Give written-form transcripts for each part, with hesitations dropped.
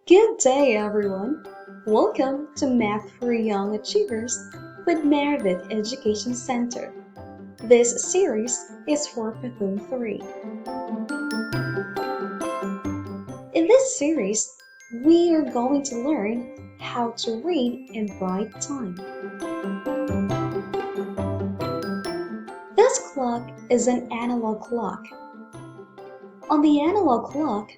Good day, everyone. Welcome to Math for Young Achievers with Meredith Education Center. This series is for Pathum 3. In this series, we are going to learn how to read and write time. This clock is an analog clock. On the analog clock,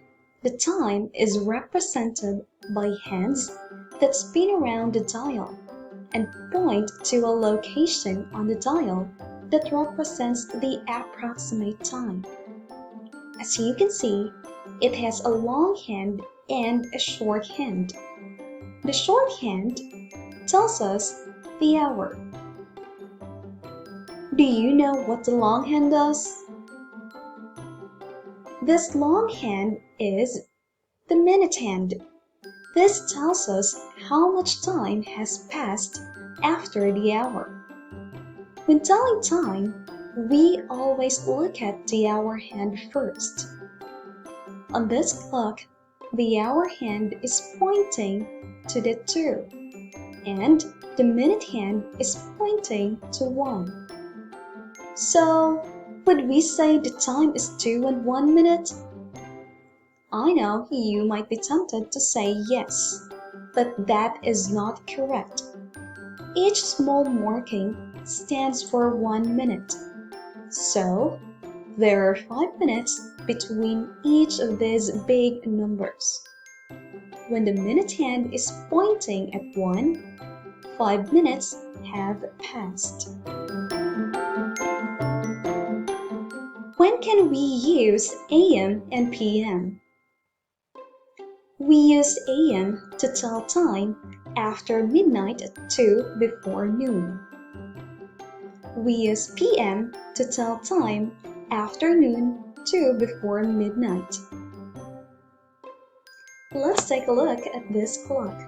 the time is represented by hands that spin around the dial and point to a location on the dial that represents the approximate time. As you can see, it has a long hand and a short hand. The short hand tells us the hour. Do you know what the long hand does? This long hand is the minute hand. This tells us how much time has passed after the hour. When telling time, we always look at the hour hand first. On this clock, the hour hand is pointing to the 2, and the minute hand is pointing to 1. So, would we say the time is 2 and 1 minute? I know you might be tempted to say yes, but that is not correct. Each small marking stands for 1 minute. So, there are 5 minutes between each of these big numbers. When the minute hand is pointing at 1, 5 minutes have passed. When can we use AM and PM? We use AM to tell time after midnight to before noon. We use PM to tell time after noon to before midnight. Let's take a look at this clock.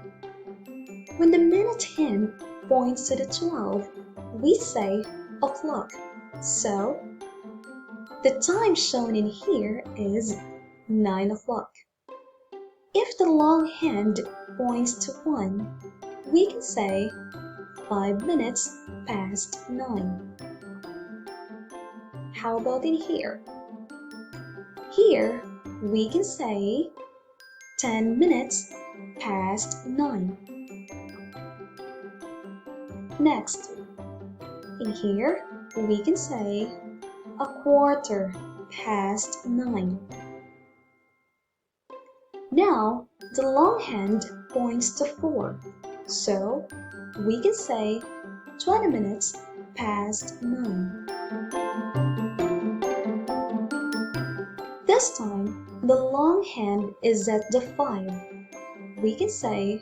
When the minute hand points to the 12, we say o'clock. So, the time shown in here is 9 o'clock. If the long hand points to 1, we can say 5 minutes past 9. How about in here? Here, we can say 10 minutes past 9. Next, in here, we can say a quarter past 9. Now, the long hand points to 4, so we can say 20 minutes past 9. This time, the long hand is at the 5. We can say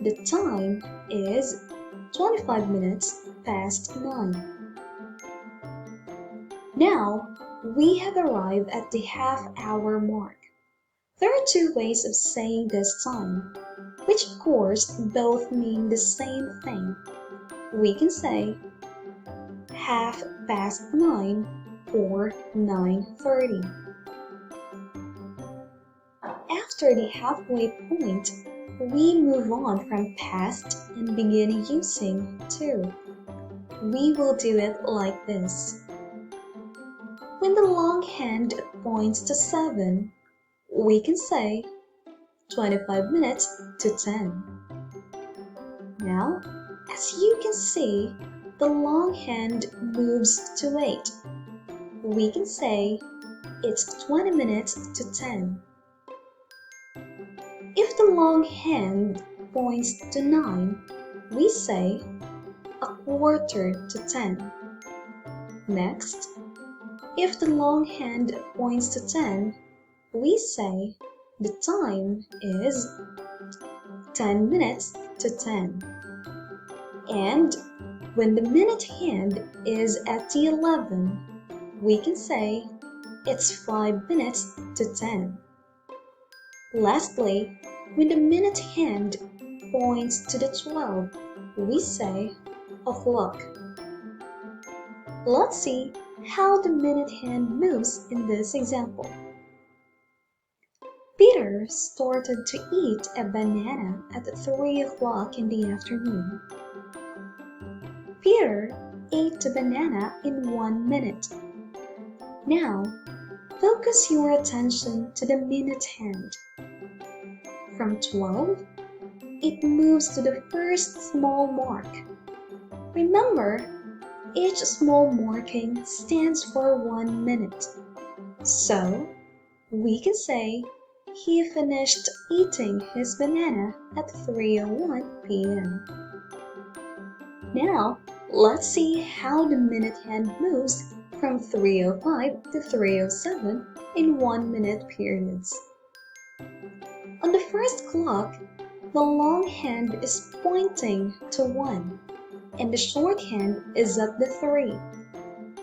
the time is 25 minutes past 9. Now, we have arrived at the half-hour mark. There are 2 ways of saying this time, which of course both mean the same thing. We can say half past 9 or 9:30. After the halfway point, we move on from past and begin using to. We will do it like this. When the long hand points to 7, we can say 25 minutes to 10. Now, as you can see, the long hand moves to 8. We can say it's 20 minutes to 10. If the long hand points to 9, we say a quarter to 10. Next, if the long hand points to 10, we say the time is 10 minutes to 10. And when the minute hand is at the 11, we can say it's 5 minutes to 10. Lastly, when the minute hand points to the 12, we say o'clock. Let's see how the minute hand moves in this example. Peter, Peter started to eat a banana at 3 o'clock in the afternoon. Peter ate the banana in 1 minute. Now, focus your attention to the minute hand. From 12, it moves to the first small mark. Remember, each small marking stands for 1 minute. So, we can say he finished eating his banana at 3:01 p.m. Now, let's see how the minute hand moves from 3:05 to 3:07 in 1 minute periods. On the first clock, the long hand is pointing to 1 and the short hand is at the 3.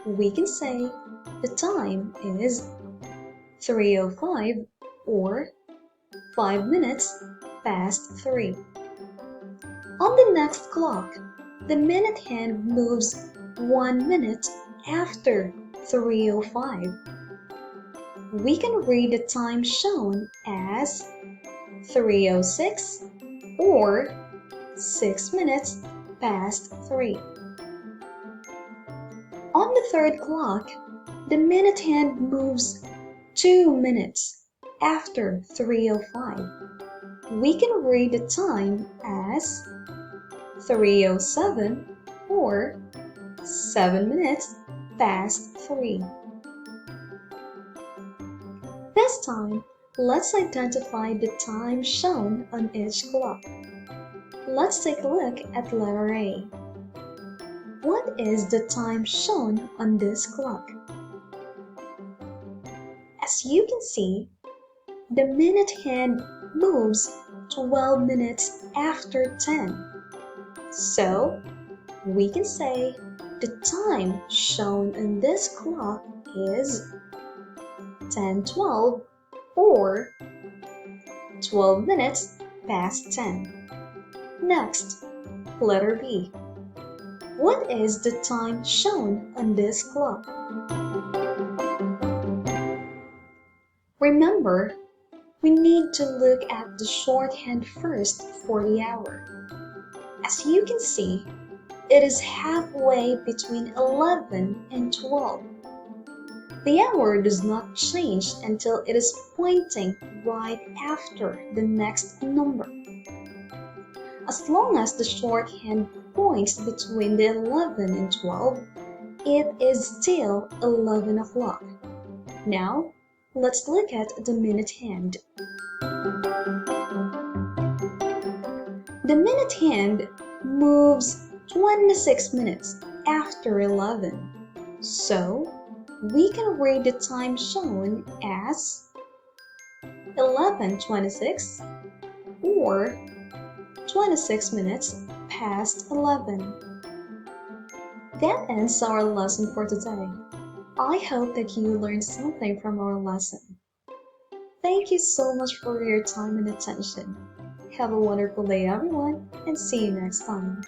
We can say the time is 3:05 or 5 minutes past 3. On the next clock, the minute hand moves 1 minute after 3:05. We can read the time shown as 3:06 or 6 minutes past 3. On the third clock, the minute hand moves 2 minutes after 3:05. We can read the time as 3:07 or 7 minutes past 3. This time, let's identify the time shown on each clock. Let's take a look at letter A. What is the time shown on this clock? As you can see, the minute hand moves 12 minutes after 10. So, we can say the time shown on this clock is 10:12 or 12 minutes past 10. Next, letter B. What is the time shown on this clock? Remember, we need to look at the shorthand first for the hour. As you can see, it is halfway between 11 and 12. The hour does not change until it is pointing right after the next number. As long as the shorthand points between the 11 and 12, it is still 11 o'clock. Now, let's look at the minute hand. The minute hand moves 26 minutes after 11. So, we can read the time shown as 11:26 or 26 minutes past 11. That ends our lesson for today. I hope that you learned something from our lesson. Thank you so much for your time and attention. Have a wonderful day, everyone, and see you next time.